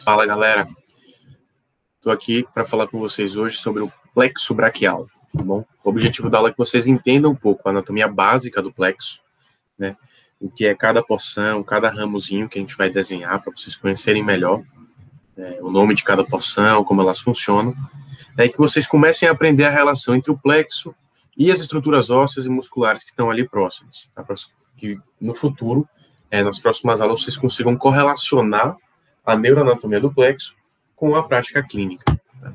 Fala, galera. Estou aqui para falar com vocês hoje sobre o plexo braquial, tá bom? O objetivo da aula é que vocês entendam um pouco a anatomia básica do plexo, né? O que é cada porção, cada ramozinho que a gente vai desenhar para vocês conhecerem melhor, o nome de cada porção, como elas funcionam, e que vocês comecem a aprender a relação entre o plexo e as estruturas ósseas e musculares que estão ali próximas, tá? Para que no futuro, nas próximas aulas, vocês consigam correlacionar a neuroanatomia do plexo com a prática clínica. Tá?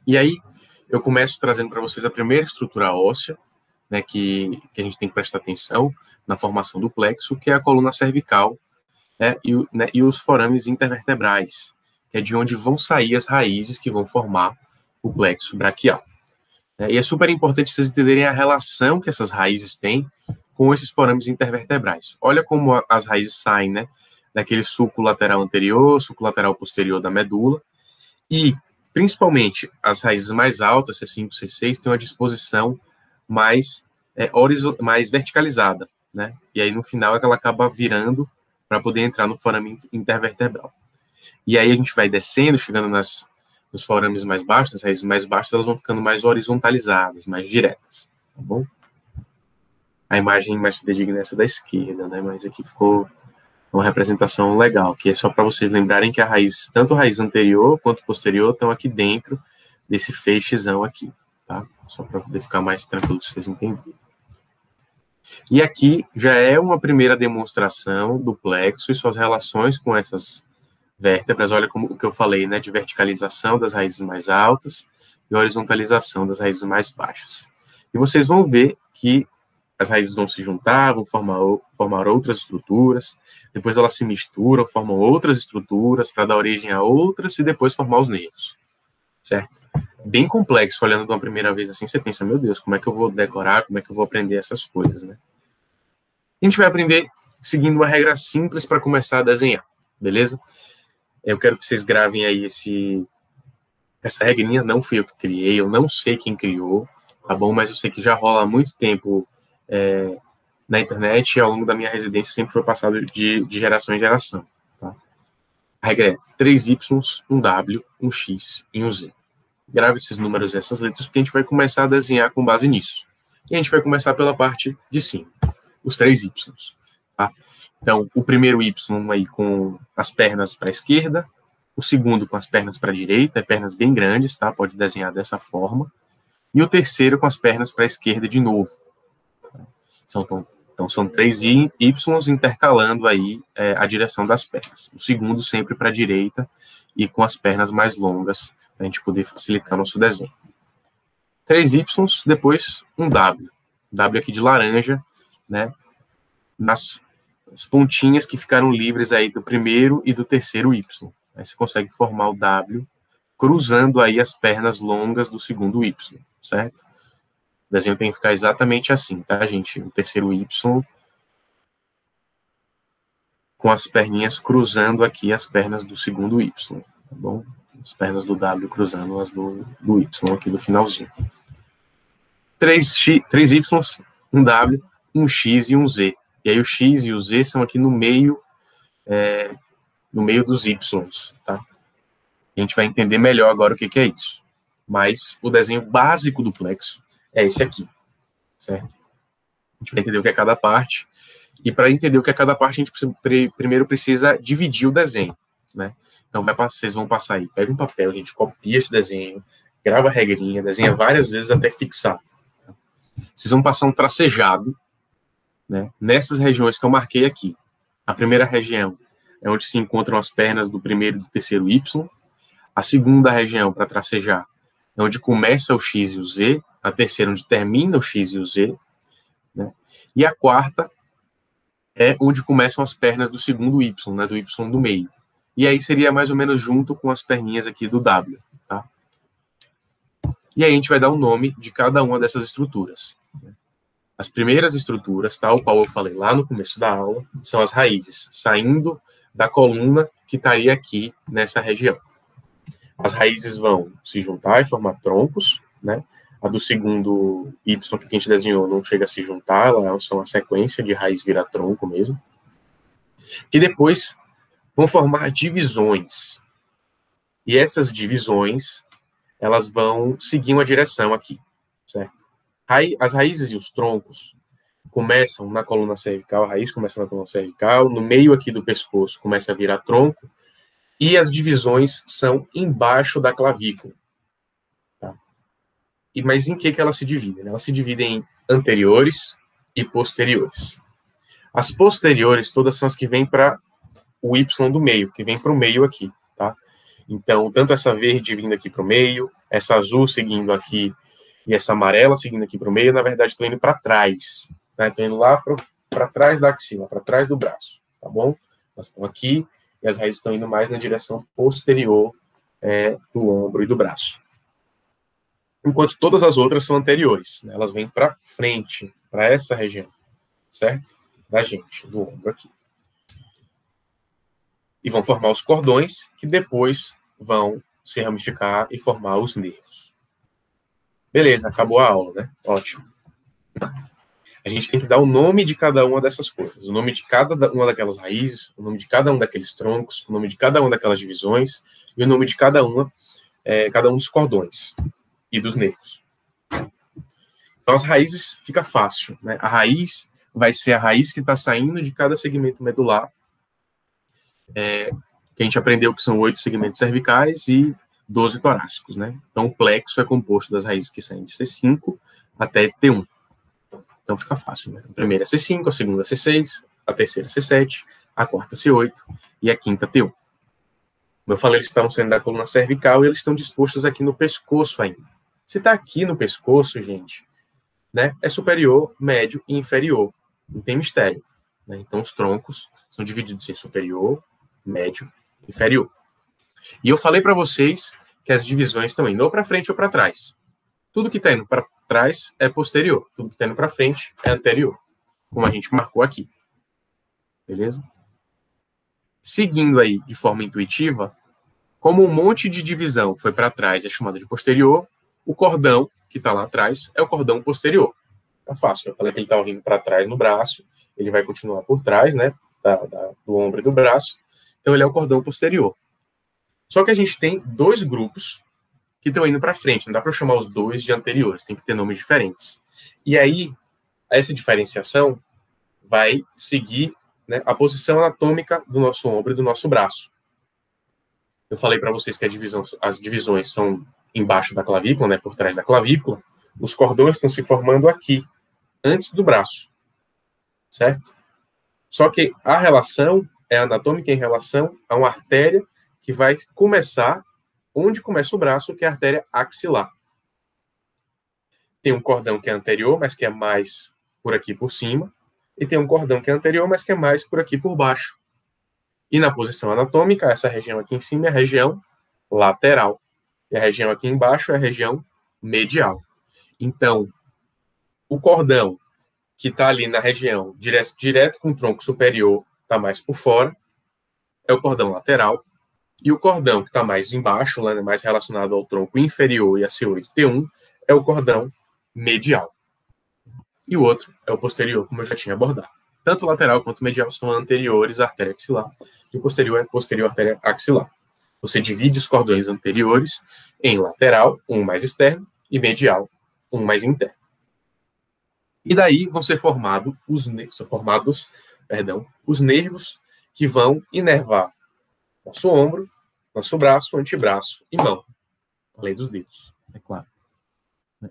E aí, eu começo trazendo para vocês a primeira estrutura óssea, né, que a gente tem que prestar atenção na formação do plexo, que é a coluna cervical, e os forames intervertebrais, que é de onde vão sair as raízes que vão formar o plexo braquial. E é super importante vocês entenderem a relação que essas raízes têm com esses forames intervertebrais. Olha como as raízes saem, né, daquele sulco lateral anterior, sulco lateral posterior da medula, e, principalmente, as raízes mais altas, C5, C6, têm uma disposição mais verticalizada, né? E aí, no final, é que ela acaba virando para poder entrar no forame intervertebral. E aí, a gente vai descendo, chegando nos forames mais baixos, as raízes mais baixas, elas vão ficando mais horizontalizadas, mais diretas, tá bom? A imagem mais fidedigna é essa da esquerda, né? Mas aqui ficou uma representação legal, que é só para vocês lembrarem que a raiz, tanto a raiz anterior quanto posterior, estão aqui dentro desse feixezão aqui, tá? Só para poder ficar mais tranquilo, vocês entenderem. E aqui já é uma primeira demonstração do plexo e suas relações com essas vértebras. Olha como o que eu falei, né, de verticalização das raízes mais altas e horizontalização das raízes mais baixas. E vocês vão ver que as raízes vão se juntar, vão formar outras estruturas, depois elas se misturam, formam outras estruturas para dar origem a outras e depois formar os nervos, certo? Bem complexo, olhando de uma primeira vez assim, você pensa, meu Deus, como é que eu vou decorar, como é que eu vou aprender essas coisas, né? A gente vai aprender seguindo uma regra simples para começar a desenhar, beleza? Eu quero que vocês gravem aí essa regrinha, não fui eu que criei, eu não sei quem criou, tá bom? Mas eu sei que já rola há muito tempo na internet e ao longo da minha residência sempre foi passado de geração em geração. Tá? A regra é 3Y, um W, um X e um Z. Grave esses números e essas letras porque a gente vai começar a desenhar com base nisso. E a gente vai começar pela parte de cima, os 3Y. Tá? Então, o primeiro Y aí com as pernas para a esquerda, o segundo com as pernas para a direita, pernas bem grandes, tá? Pode desenhar dessa forma. E o terceiro com as pernas para a esquerda de novo. Então, são 3 Ys intercalando aí a direção das pernas. O segundo sempre para a direita e com as pernas mais longas, para a gente poder facilitar nosso desenho. 3 Ys, depois um W. W aqui de laranja, né? Nas pontinhas que ficaram livres aí do primeiro e do terceiro Y. Aí você consegue formar o W cruzando aí as pernas longas do segundo Y, certo? O desenho tem que ficar exatamente assim, tá, gente? O terceiro Y com as perninhas cruzando aqui as pernas do segundo Y, tá bom? As pernas do W cruzando as do Y aqui do finalzinho. 3 Y, um W, um X e um Z. E aí o X e o Z são aqui no meio dos Y, tá? A gente vai entender melhor agora o que é isso. Mas o desenho básico do plexo é esse aqui, certo? A gente vai entender o que é cada parte. E para entender o que é cada parte, a gente primeiro precisa dividir o desenho, né? Então, vocês vão passar aí, pega um papel, a gente copia esse desenho, grava a regrinha, desenha várias vezes até fixar. Vocês vão passar um tracejado, né, nessas regiões que eu marquei aqui. A primeira região é onde se encontram as pernas do primeiro e do terceiro Y. A segunda região para tracejar é onde começa o X e o Z. A terceira onde termina o X e o Z. Né? E a quarta é onde começam as pernas do segundo Y, né, do Y do meio. E aí seria mais ou menos junto com as perninhas aqui do W. Tá? E aí a gente vai dar o nome de cada uma dessas estruturas. As primeiras estruturas, tal qual eu falei lá no começo da aula, são as raízes, saindo da coluna que estaria aqui nessa região. As raízes vão se juntar e formar troncos, né? A do segundo Y que a gente desenhou não chega a se juntar, elas são uma sequência de raiz vira tronco mesmo. Que depois vão formar divisões. E essas divisões, elas vão seguir uma direção aqui, certo? As raízes e os troncos começam na coluna cervical, a raiz começa na coluna cervical, no meio aqui do pescoço começa a virar tronco, e as divisões são embaixo da clavícula. Tá? Mas em que elas se dividem? Elas se dividem em anteriores e posteriores. As posteriores, todas são as que vêm para o Y do meio, que vem para o meio aqui, tá? Então, tanto essa verde vindo aqui para o meio, essa azul seguindo aqui, e essa amarela seguindo aqui para o meio, na verdade, estão indo para trás. Né? Estão indo lá para trás da axila, para trás do braço, tá bom? Elas estão aqui, e as raízes estão indo mais na direção posterior do ombro e do braço. Enquanto todas as outras são anteriores, né? Elas vêm para frente, para essa região, certo? Da gente, do ombro aqui. E vão formar os cordões, que depois vão se ramificar e formar os nervos. Beleza, acabou a aula, né? Ótimo. A gente tem que dar o nome de cada uma dessas coisas. O nome de cada uma daquelas raízes, o nome de cada um daqueles troncos, o nome de cada uma daquelas divisões e o nome de cada um dos cordões e dos nervos. Então, as raízes fica fácil, né? A raiz vai ser a raiz que está saindo de cada segmento medular, que a gente aprendeu que são 8 segmentos cervicais e 12 torácicos, né? Então, o plexo é composto das raízes que saem de C5 até T1. Então, fica fácil, né? A primeira é C5, a segunda é C6, a terceira é C7, a quarta é C8 e a quinta é T1. Como eu falei, eles estão saindo da coluna cervical e eles estão dispostos aqui no pescoço ainda. Se está aqui no pescoço, gente, né, é superior, médio e inferior. Não tem mistério. Né? Então, os troncos são divididos em superior, médio e inferior. E eu falei para vocês que as divisões estão indo ou para frente ou para trás. Tudo que está indo para trás é posterior. Tudo que está indo para frente é anterior. Como a gente marcou aqui. Beleza? Seguindo aí de forma intuitiva, como um monte de divisão foi para trás é chamado de posterior, o cordão que está lá atrás é o cordão posterior. É fácil. Eu falei que ele estava vindo para trás no braço, ele vai continuar por trás, né? Do ombro e do braço. Então, ele é o cordão posterior. Só que a gente tem 2 grupos que estão indo para frente. Não dá para chamar os 2 de anteriores. Tem que ter nomes diferentes. E aí, essa diferenciação vai seguir, né, a posição anatômica do nosso ombro e do nosso braço. Eu falei para vocês que as divisões são embaixo da clavícula, né, por trás da clavícula. Os cordões estão se formando aqui, antes do braço. Certo? Só que a relação é anatômica em relação a uma artéria que vai começar onde começa o braço, que é a artéria axilar. Tem um cordão que é anterior, mas que é mais por aqui por cima, e tem um cordão que é anterior, mas que é mais por aqui por baixo. E na posição anatômica, essa região aqui em cima é a região lateral, e a região aqui embaixo é a região medial. Então, o cordão que está ali na região direto com o tronco superior, está mais por fora, é o cordão lateral, e o cordão que está mais embaixo, né, mais relacionado ao tronco inferior e a C8-T1, é o cordão medial. E o outro é o posterior, como eu já tinha abordado. Tanto o lateral quanto o medial são anteriores à artéria axilar, e o posterior é posterior à artéria axilar. Você divide os cordões anteriores em lateral, um mais externo, e medial, um mais interno. E daí vão ser formados os nervos que vão inervar nosso ombro, nosso braço, antebraço e mão. Além dos dedos, é claro.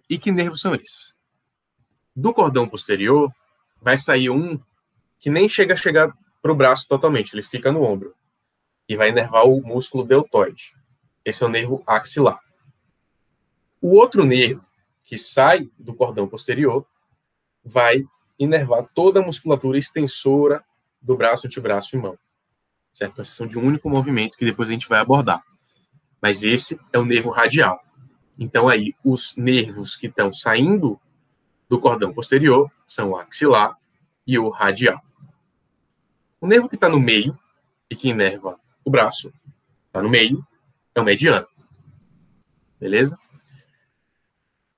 E que nervos são esses? Do cordão posterior, vai sair um que nem chega a chegar para o braço totalmente, ele fica no ombro. E vai inervar o músculo deltoide. Esse é o nervo axilar. O outro nervo que sai do cordão posterior vai inervar toda a musculatura extensora do braço, antebraço e mão. Certo? Com exceção de um único movimento que depois a gente vai abordar. Mas esse é o nervo radial. Então, aí, os nervos que estão saindo do cordão posterior são o axilar e o radial. O nervo que está no meio e que inerva o braço, está no meio, é o mediano. Beleza?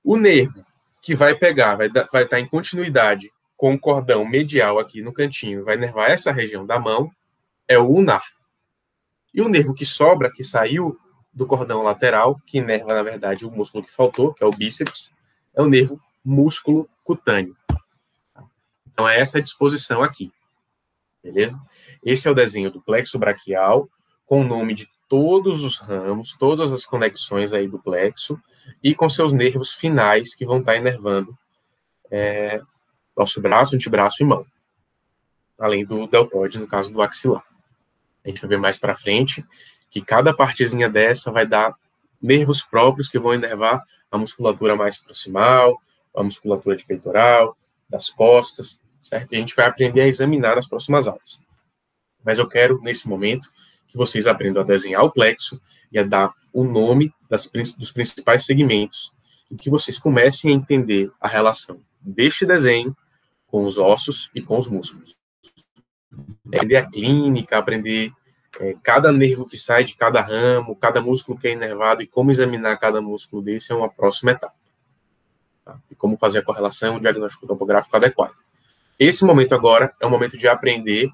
O nervo que vai pegar, vai estar em continuidade com o cordão medial aqui no cantinho, vai inervar essa região da mão, é o ulnar. E o nervo que sobra, que saiu do cordão lateral, que inerva, na verdade, o músculo que faltou, que é o bíceps, é o nervo músculo cutâneo. Então, é essa a disposição aqui, beleza? Esse é o desenho do plexo braquial, com o nome de todos os ramos, todas as conexões aí do plexo, e com seus nervos finais que vão estar inervando nosso braço, antebraço e mão. Além do deltoide, no caso do axilar. A gente vai ver mais para frente que cada partezinha dessa vai dar nervos próprios que vão inervar a musculatura mais proximal, a musculatura de peitoral, das costas, certo? E a gente vai aprender a examinar nas próximas aulas. Mas eu quero, nesse momento, que vocês aprendam a desenhar o plexo e a dar o nome dos principais segmentos e que vocês comecem a entender a relação deste desenho com os ossos e com os músculos. Aprender a clínica, aprender cada nervo que sai de cada ramo, cada músculo que é inervado e como examinar cada músculo desse é uma próxima etapa. Tá? E como fazer a correlação e o diagnóstico topográfico adequado. Esse momento agora é o momento de aprender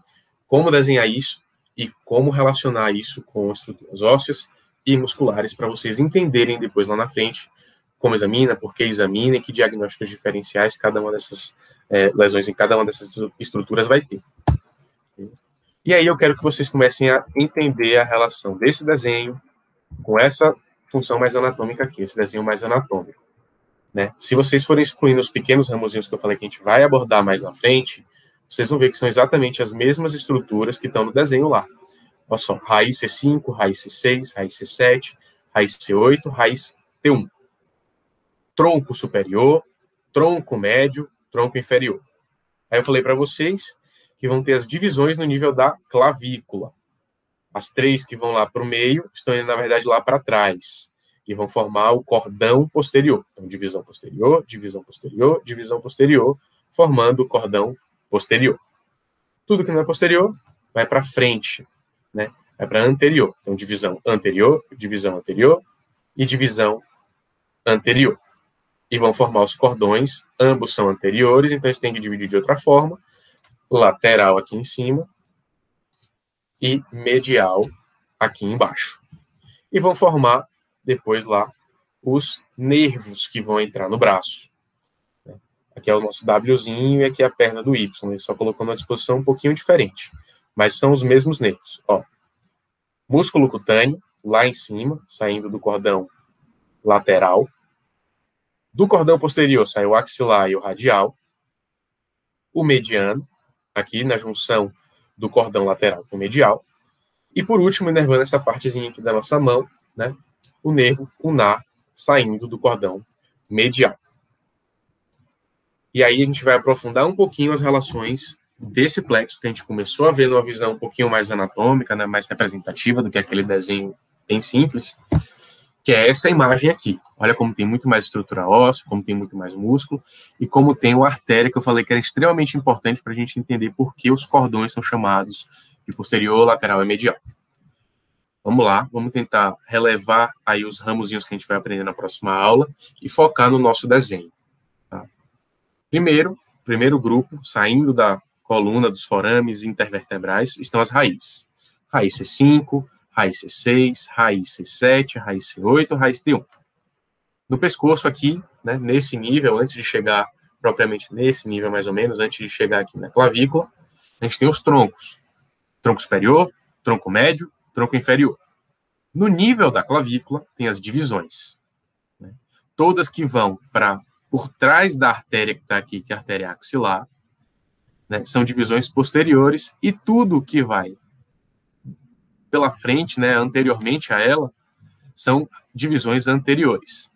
como desenhar isso e como relacionar isso com estruturas ósseas e musculares para vocês entenderem depois lá na frente como examina, por que examina e que diagnósticos diferenciais cada uma dessas lesões em cada uma dessas estruturas vai ter. E aí eu quero que vocês comecem a entender a relação desse desenho com essa função mais anatômica aqui, esse desenho mais anatômico. Né? Se vocês forem excluindo os pequenos ramozinhos que eu falei que a gente vai abordar mais na frente, vocês vão ver que são exatamente as mesmas estruturas que estão no desenho lá. Olha só, raiz C5, raiz C6, raiz C7, raiz C8, raiz T1. Tronco superior, tronco médio, tronco inferior. Aí eu falei para vocês que vão ter as divisões no nível da clavícula. As três que vão lá para o meio estão indo, na verdade, lá para trás. E vão formar o cordão posterior. Então, divisão posterior, divisão posterior, divisão posterior, formando o cordão posterior. Tudo que não é posterior vai para frente, né? Vai para anterior. Então, divisão anterior e divisão anterior. E vão formar os cordões, ambos são anteriores, então a gente tem que dividir de outra forma. Lateral aqui em cima e medial aqui embaixo. E vão formar depois lá os nervos que vão entrar no braço. Aqui é o nosso Wzinho e aqui é a perna do Y. Ele só colocou numa disposição um pouquinho diferente. Mas são os mesmos nervos. Ó, músculo cutâneo, lá em cima, saindo do cordão lateral. Do cordão posterior sai o axilar e o radial. O mediano, aqui na junção do cordão lateral com o medial. E por último, inervando essa partezinha aqui da nossa mão, né, o nervo ulnar saindo do cordão medial. E aí a gente vai aprofundar um pouquinho as relações desse plexo que a gente começou a ver numa visão um pouquinho mais anatômica, né, mais representativa do que aquele desenho bem simples, que é essa imagem aqui. Olha como tem muito mais estrutura óssea, como tem muito mais músculo, e como tem uma artéria que eu falei que era extremamente importante para a gente entender por que os cordões são chamados de posterior, lateral e medial. Vamos lá, vamos tentar relevar aí os ramozinhos que a gente vai aprender na próxima aula e focar no nosso desenho. Tá? Primeiro grupo, saindo da coluna dos forames intervertebrais, estão as raízes. Raiz C5, raiz C6, raiz C7, raiz C8, raiz T1. No pescoço aqui, né, nesse nível, antes de chegar propriamente nesse nível mais ou menos, antes de chegar aqui na clavícula, a gente tem os troncos. Tronco superior, tronco médio, tronco inferior. No nível da clavícula, tem as divisões. Né, todas que vão por trás da artéria que está aqui, que é a artéria axilar, né, são divisões posteriores, e tudo que vai pela frente, né, anteriormente a ela, são divisões anteriores.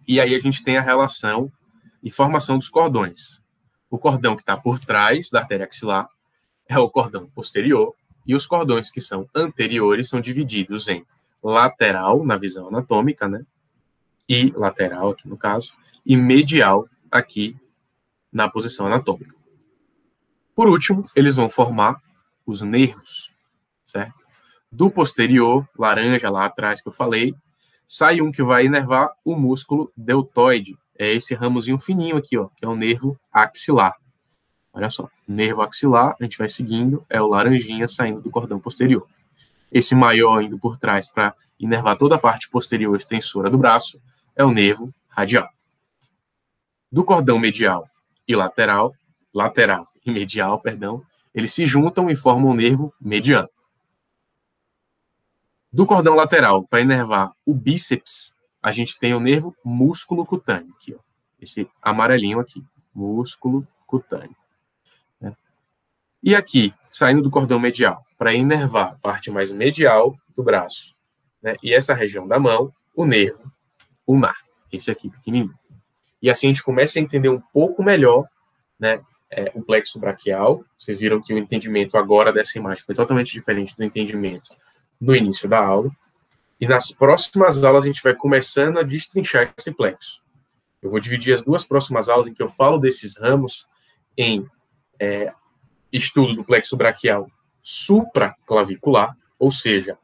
E aí a gente tem a relação e formação dos cordões. O cordão que está por trás da artéria axilar é o cordão posterior, e os cordões que são anteriores são divididos em lateral, na visão anatômica, né, e lateral aqui no caso, e medial aqui na posição anatômica. Por último, eles vão formar os nervos, certo? Do posterior, laranja lá atrás que eu falei, sai um que vai inervar o músculo deltoide. É esse ramozinho fininho aqui, ó, que é o nervo axilar. Olha só, nervo axilar, a gente vai seguindo, é o laranjinha saindo do cordão posterior. Esse maior indo por trás para inervar toda a parte posterior extensora do braço, é o nervo radial. Do cordão medial e lateral e medial, perdão, eles se juntam e formam o nervo mediano. Do cordão lateral, para inervar o bíceps, a gente tem o nervo músculo cutâneo, aqui, ó, esse amarelinho aqui, músculo cutâneo. Né? E aqui, saindo do cordão medial, para inervar a parte mais medial do braço, né, e essa região da mão, o nervo ulnar, esse aqui pequenininho. E assim a gente começa a entender um pouco melhor, né, o plexo braquial. Vocês viram que o entendimento agora dessa imagem foi totalmente diferente do entendimento no início da aula. E nas próximas aulas a gente vai começando a destrinchar esse plexo. Eu vou dividir as duas próximas aulas em que eu falo desses ramos em estudo do plexo braquial supraclavicular, ou seja,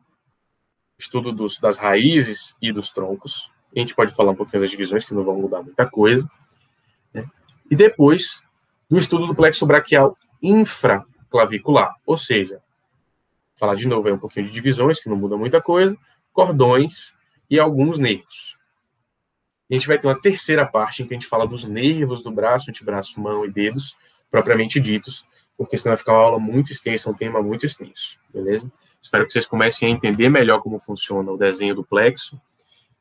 estudo das raízes e dos troncos. A gente pode falar um pouquinho das divisões, que não vão mudar muita coisa. Né? E depois, do estudo do plexo braquial infraclavicular, ou seja, falar de novo aí um pouquinho de divisões, que não muda muita coisa, cordões e alguns nervos. E a gente vai ter uma terceira parte em que a gente fala dos nervos do braço, antebraço, mão e dedos, propriamente ditos, porque senão vai ficar uma aula muito extensa, um tema muito extenso, beleza? Espero que vocês comecem a entender melhor como funciona o desenho do plexo.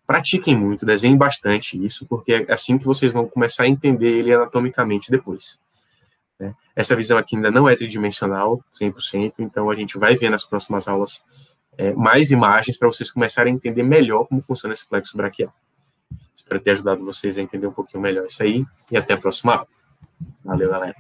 Pratiquem muito, desenhem bastante isso, porque é assim que vocês vão começar a entender ele anatomicamente depois. Né? Essa visão aqui ainda não é tridimensional, 100%, então a gente vai ver nas próximas aulas mais imagens para vocês começarem a entender melhor como funciona esse plexo braquial. Espero ter ajudado vocês a entender um pouquinho melhor isso aí, e até a próxima aula. Valeu, galera.